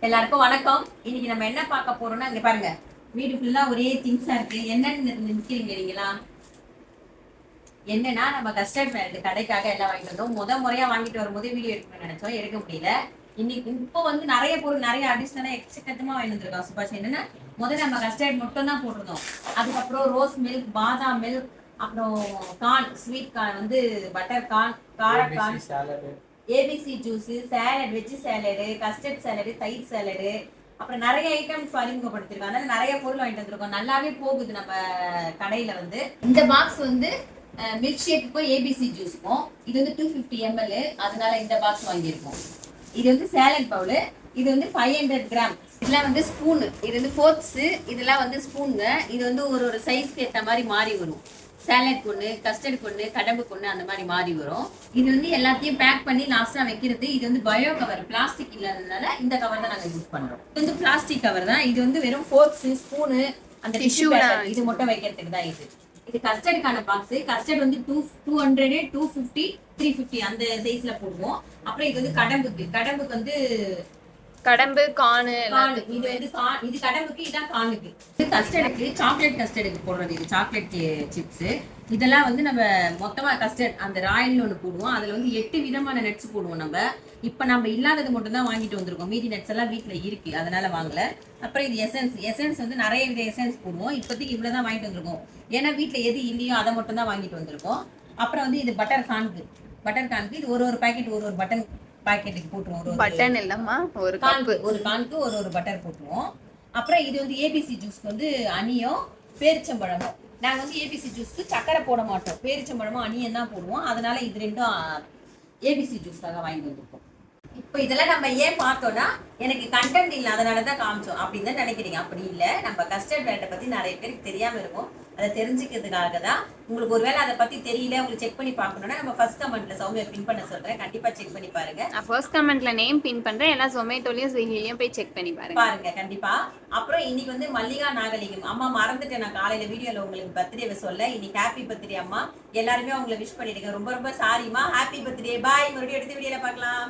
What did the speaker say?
எல்லாருக்கும் வணக்கம். இன்னைக்கு நம்ம என்ன பார்க்க போறோம்னா, இங்க பாருங்க, வீடு ஃபுல்லா ஒரே திங்ஸா இருக்கு. என்னன்னு நினைக்கிறீங்க நீங்களா? என்னன்னா, நம்ம கஸ்டர்ட் மில்க் கடைக்காக எல்லாம் வாங்கிட்டு வந்தோம். முறையா வாங்கிட்டு வரும்போது வீடியோ எடுக்கணும்னு நினைச்சோம், எடுக்க முடியல. இன்னைக்கு இப்போ வந்து நிறைய பொருள், நிறைய அடிஷனலா எக்கச்சக்கமா வாங்கி வந்திருக்கோம். சுபாஷ், என்னன்னா முதல்ல நம்ம கஸ்டர்ட் மட்டும் தான் போட்டிருந்தோம். அதுக்கப்புறம் ரோஸ் மில்க், பாதாம் மில்க், அப்புறம் கார்ன், ஸ்வீட் கார்ன் வந்து பட்டர் கார்ன், காரக்கார்ன், A B C juice, salad, veg salad, custard salad, தயிர் சாலடு, அப்புறம் நிறைய ஐட்டம்ஸ் அறிமுகப்படுத்திருக்கோம். அதனால நிறைய பொருள் வாங்கிட்டு வந்திருக்கோம். நல்லாவே போகுது நம்ம கடையில வந்து. இந்த பாக்ஸ் வந்து மில்க் ஷேக்குக்கும் ஏபிசி ஜூஸுக்கும். இது வந்து 250 ml, அதனால இந்த பாக்ஸ் வாங்கியிருக்கோம். இது வந்து சாலட் பவுல். இது வந்து 500 கிராம். இதெல்லாம் வந்து ஸ்பூனு. இது வந்து ஃபோர்க்ஸு. இதெல்லாம் வந்து ஸ்பூனுங்க. இது வந்து ஒரு சைஸ்க்கு ஏற்ற மாதிரி மாறி வரும். சாலட் கொண்டு, கஸ்டர்ட் கொண்டு, கடம்பு கொண்டு, அந்த மாதிரி மாறி வரும். இது வந்து எல்லாத்தையும் பேக் பண்ணி லாஸ்டா வைக்கிறது. இது வந்து பயோ கவர், பிளாஸ்டிக் இல்லாததுனால இந்த கவர் தான் நாங்கள் யூஸ் பண்றோம். இது வந்து பிளாஸ்டிக் கவர் தான். இது வந்து வெறும் ஃபோர்க்ஸ், ஸ்பூனு, அந்த டிஷ்யூ பேப்பர் இது மட்டும் வைக்கிறதுக்கு தான் இது. இது கஸ்டர்டுக்கான பாக்ஸ். கஸ்டர்ட் வந்து 200, 250, 350 அந்த சைஸ்ல போடுவோம். அப்புறம் இது வந்து கடம்புக்கு வந்து கடம்பு, கார்ன். இது வந்து இது கடம்புக்கு, இதான் கார்னுக்கு. இது கஸ்டர்டுக்கு, சாக்லேட் கஸ்டர்டுக்கு போடுறது. இது சாக்லேட் சிப்ஸ். இதெல்லாம் வந்து நம்ம மொத்தமா கஸ்டர்ட் அந்த ராயல்னு ஒன்று போடுவோம். அதுல வந்து 8 விதமான நட்ஸ் போடுவோம். நம்ம இல்லாதது மட்டும் தான் வாங்கிட்டு வந்திருக்கோம். மீதி நட்ஸ் எல்லாம் வீட்டுல இருக்கு, அதனால வாங்கல. அப்புறம் இது எசன்ஸ் வந்து நிறைய வித எசன்ஸ் போடுவோம். இப்போதைக்கு இவ்வளவுதான் வாங்கிட்டு வந்திருக்கோம். ஏன்னா வீட்டுல எது இல்லையோ அதை மட்டும் தான் வாங்கிட்டு வந்திருக்கோம். அப்புறம் வந்து இது பட்டர் கார்னுக்கு இது ஒரு பாக்கெட், ஒரு பட்டன் பாக்கெட்டுக்கு போட்டுருவோம். பட்டன் இல்லம்மா, ஒரு கான்க்கு ஒரு பட்டர் போட்டுருவோம். அப்புறம் இது வந்து ஏபிசி ஜூஸ்க்கு வந்து அணியும் பேரிச்சம்பழமும். நாங்கள் வந்து ஏபிசி ஜூஸ்க்கு சக்கரை போட மாட்டோம், பேரிச்சம்பழமும் அணியும் தான் போடுவோம். அதனால இது ரெண்டும் ஏபிசி ஜூஸ்க்காக வாங்கிட்டு வந்திருக்கோம். இப்போ இதெல்லாம் நம்ம ஏன் பார்த்தோம்னா, எனக்கு கண்டென்ட் இல்லை அதனால தான் காமிச்சோம் அப்படின்னு தான் நினைக்கிறீங்க. அப்படி இல்லை, நம்ம கஸ்டர்ட் பிராண்டை பற்றி நிறைய பேருக்கு தெரியாமல் இருக்கும். அதை தெரிஞ்சுக்கிறதுக்காக தான். உங்களுக்கு ஒருவேளை அதை பற்றி தெரியல, உங்களுக்கு செக் பண்ணி பார்க்கணும்னா நம்ம ஃபர்ஸ்ட் கமெண்ட்ல சௌமியா பின் பண்ண சொல்றேன், கண்டிப்பா செக் பண்ணி பாருங்க. நான் ஃபர்ஸ்ட் கமெண்ட்ல நேம் பின் பண்றேன். எல்லாம் ஜொமேட்டோலயும் ஸ்விக்கிலயும் போய் செக் பண்ணி பாருங்க கண்டிப்பா. அப்புறம் இன்னைக்கு வந்து மல்லிகா நாகலிங்கம் அம்மா மறந்துட்டேன், நான் காலையில வீடியோல உங்களுக்கு பர்த்டேவை சொல்ல. இன்னைக்கு ஹாப்பி பர்த்டே அம்மா. எல்லாருமே உங்களை விஷ் பண்ணிடுங்க. ரொம்ப ரொம்ப சாரிமா. Happy birthday. பாய். மறுபடியும் அடுத்த வீடியோல பார்க்கலாம்.